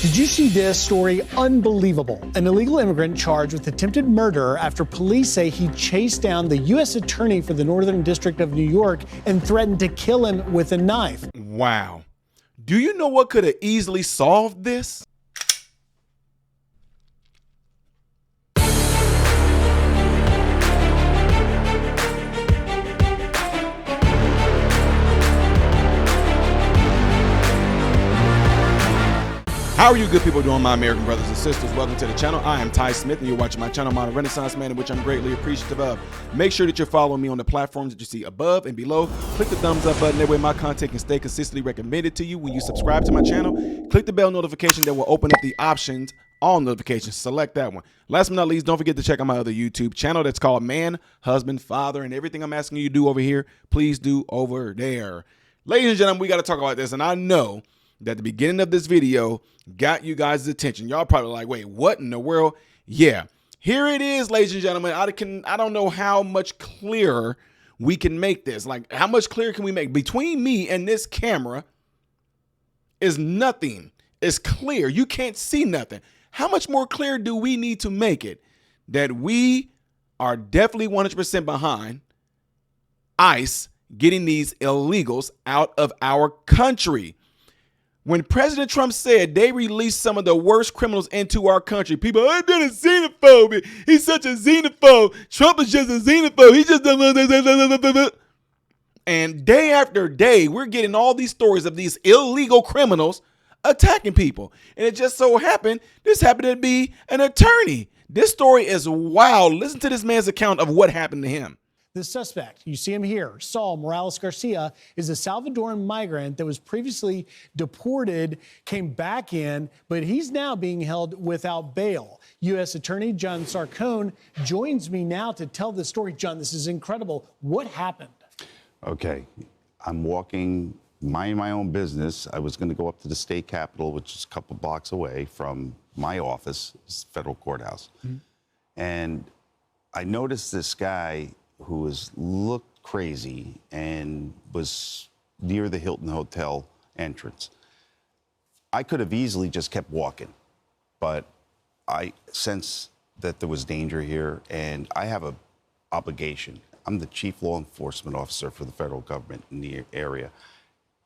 Did you see this story? Unbelievable. An illegal immigrant charged with attempted murder after police say he chased down the U.S. attorney for the Northern District of New York and threatened to kill him with a knife. Wow. Do you know what could have easily solved this? How are you good people doing, my American brothers and sisters? Welcome to the channel. I am Ty Smith, and you're watching my channel, Modern Renaissance Man, in which I'm greatly appreciative of. Make sure that you're following me on the platforms that you see above and below. Click the thumbs up button. That way my content can stay consistently recommended to you. When you subscribe to my channel, click the bell notification that will open up the options, all notifications. Select that one. Last but not least, don't forget to check out my other YouTube channel that's called Man, Husband, Father, and everything I'm asking you to do over here, please do over there. Ladies and gentlemen, we got to talk about this, and I know that the beginning of this video got you guys' attention. Y'all probably like, wait, what in the world? Yeah, here it is, ladies and gentlemen. I don't know how much clearer we can make this. Like, how much clearer can we make? Between me and this camera is nothing. It's clear. You can't see nothing. How much more clear do we need to make it that we are definitely 100% behind ICE getting these illegals out of our country? When President Trump said they released some of the worst criminals into our country, people, I've been a xenophobe. He's such a xenophobe. Trump is just a xenophobe. He just... And day after day, we're getting all these stories of these illegal criminals attacking people. And it just so happened, this happened to be an attorney. This story is wild. Listen to this man's account of what happened to him. The suspect, you see him here, Saul Morales Garcia, is a Salvadoran migrant that was previously deported, came back in, but he's now being held without bail. U.S. Attorney John Sarcone joins me now to tell the story. John, this is incredible. What happened? Okay, I'm walking, minding my own business. I was going to go up to the state capitol, which is a couple blocks away from my office, federal courthouse. Mm-hmm. And I noticed this guy who looked crazy and was near the Hilton Hotel entrance. I could have easily just kept walking, but I sensed that there was danger here, and I have an obligation. I'm the chief law enforcement officer for the federal government in the area.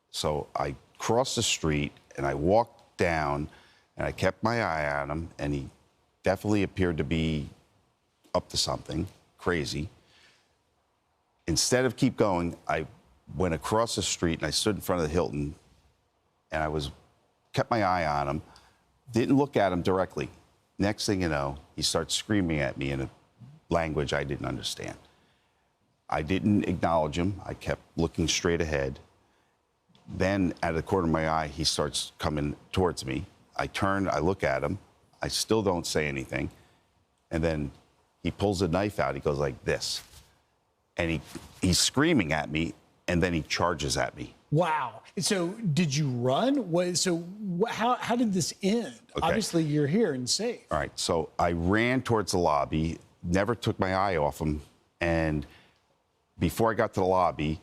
So I crossed the street, and I walked down, and I kept my eye on him, and he definitely appeared to be up to something crazy. Instead of keep going, I went across the street and I stood in front of the Hilton, and I kept my eye on him, didn't look at him directly. Next thing you know, he starts screaming at me in a language I didn't understand. I didn't acknowledge him. I kept looking straight ahead. Then out of the corner of my eye, he starts coming towards me. I turn, I look at him. I still don't say anything. And then he pulls a knife out. He goes like this. And he's screaming at me, and then he charges at me. Wow. So did you run? How did this end? Okay. Obviously, you're here and safe. All right. So I ran towards the lobby, never took my eye off him. And before I got to the lobby,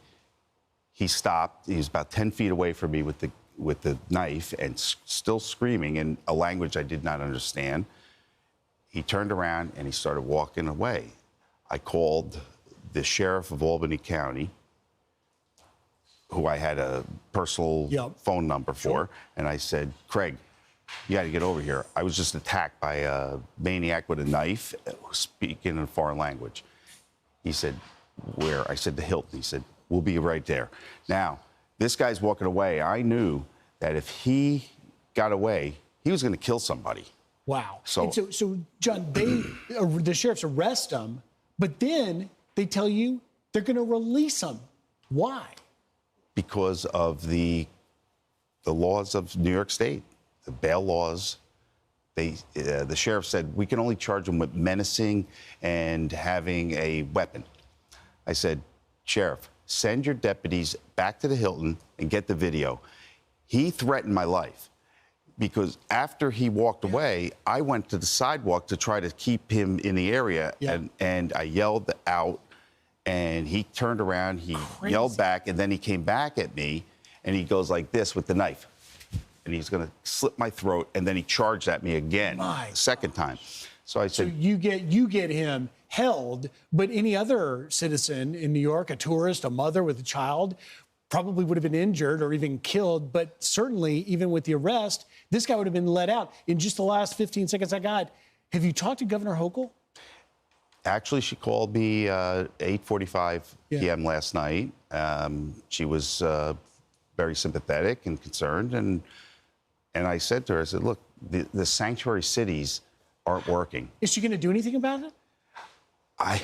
he stopped. He was about 10 feet away from me with the knife and still screaming in a language I did not understand. He turned around, and he started walking away. I called the sheriff of Albany County, who I had a personal phone number for, and I said, Craig, you got to get over here. I was just attacked by a maniac with a knife speaking in a foreign language. He said, where? I said, the Hilton. He said, we'll be right there. Now, this guy's walking away. I knew that if he got away, he was going to kill somebody. Wow. So John, the sheriffs arrest him, but then they tell you they're going to release him. Why? Because of the laws of New York State, the bail laws. The sheriff said, we can only charge him with menacing and having a weapon. I said, Sheriff, send your deputies back to the Hilton and get the video. He threatened my life because after he walked away, I went to the sidewalk to try to keep him in the area, and I yelled out. And he turned around, he yelled back, and then he came back at me, and he goes like this with the knife. and he's going to slit my throat. And then he charged at me again, second time. So I said, so you get him held, but any other citizen in New York, a tourist, a mother with a child, probably would have been injured or even killed. But certainly, even with the arrest, this guy would have been let out. In just the last 15 seconds I got, have you talked to Governor Hochul? actually, she called me 8:45 p.m. last night. She was very sympathetic and concerned, and I said to her, I said, look, the sanctuary cities aren't working. Is she going to do anything about it? I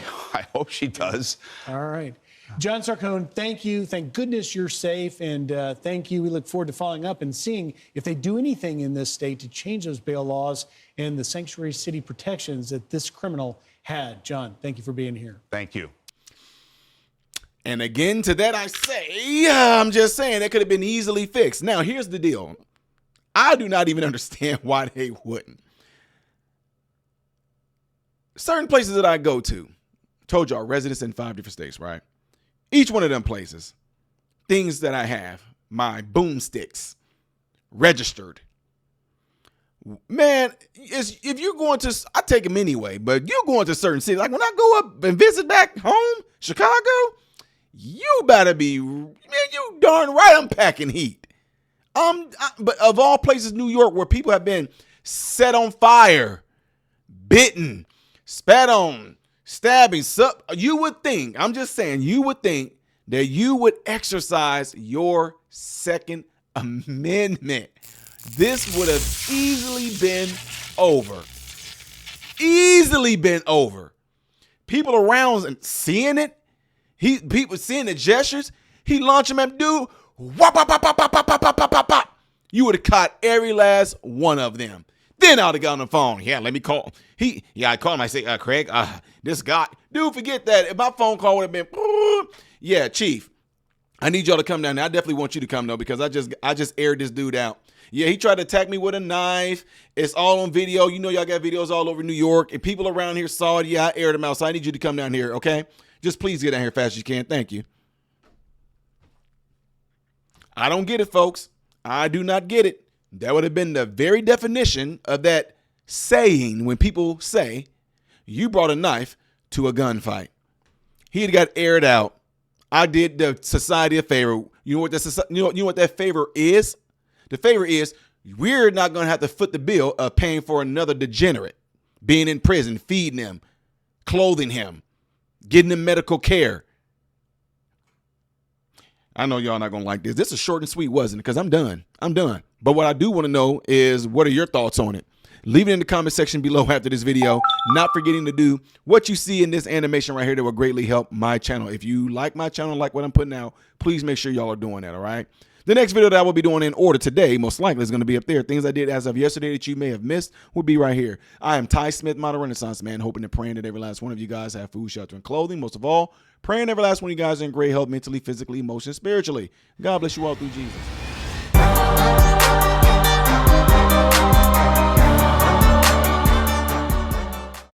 hope she does. All right. John Sarcone, thank you. Thank goodness you're safe. And thank you. We look forward to following up and seeing if they do anything in this state to change those bail laws and the sanctuary city protections that this criminal had. John, thank you for being here. Thank you. And again, to that I say, I'm just saying that could have been easily fixed. Now, here's the deal. I do not even understand why they wouldn't. Certain places that I go to, told y'all, residents in 5 different states, right? Each one of them places, things that I have, my boomsticks, registered. Man, if you're going to, I take them anyway, but you're going to certain cities. Like when I go up and visit back home, Chicago, you better be, man, you darn right I'm packing heat. But of all places, New York, where people have been set on fire, bitten, spat on, stabbing, you would think, I'm just saying, you would think that you would exercise your Second Amendment. This would have easily been over. Easily been over. People around and seeing it, people seeing the gestures, he launched him at dude, whop, whop, whop, whop, whop, whop, whop, whop, whop, whop. You would have caught every last one of them. Then I would have got on the phone. Yeah, let me call. I called him. I say, Craig, this guy, dude, forget that. If my phone call would have been, yeah, Chief, I need y'all to come down there. I definitely want you to come though, because I just aired this dude out. Yeah, he tried to attack me with a knife. It's all on video. You know, y'all got videos all over New York, and people around here saw it. Yeah, I aired him out. So I need you to come down here, okay? Just please get down here fast as you can. Thank you. I don't get it, folks. I do not get it. That would have been the very definition of that saying when people say, you brought a knife to a gunfight. He had got aired out. I did the society a favor. You know what that favor is? The favor is we're not going to have to foot the bill of paying for another degenerate, being in prison, feeding him, clothing him, getting him medical care. I know y'all not going to like this. This is short and sweet, wasn't it? Because I'm done. But what I do want to know is, what are your thoughts on it? Leave it in the comment section below after this video. Not forgetting to do what you see in this animation right here that will greatly help my channel. If you like my channel, like what I'm putting out, please make sure y'all are doing that, all right? The next video that I will be doing in order today, most likely, is going to be up there. Things I did as of yesterday that you may have missed will be right here. I am Ty Smith, Modern Renaissance Man, hoping and praying that every last one of you guys have food, shelter, and clothing. Most of all, praying every last one of you guys are in great health mentally, physically, emotionally, spiritually. God bless you all through Jesus.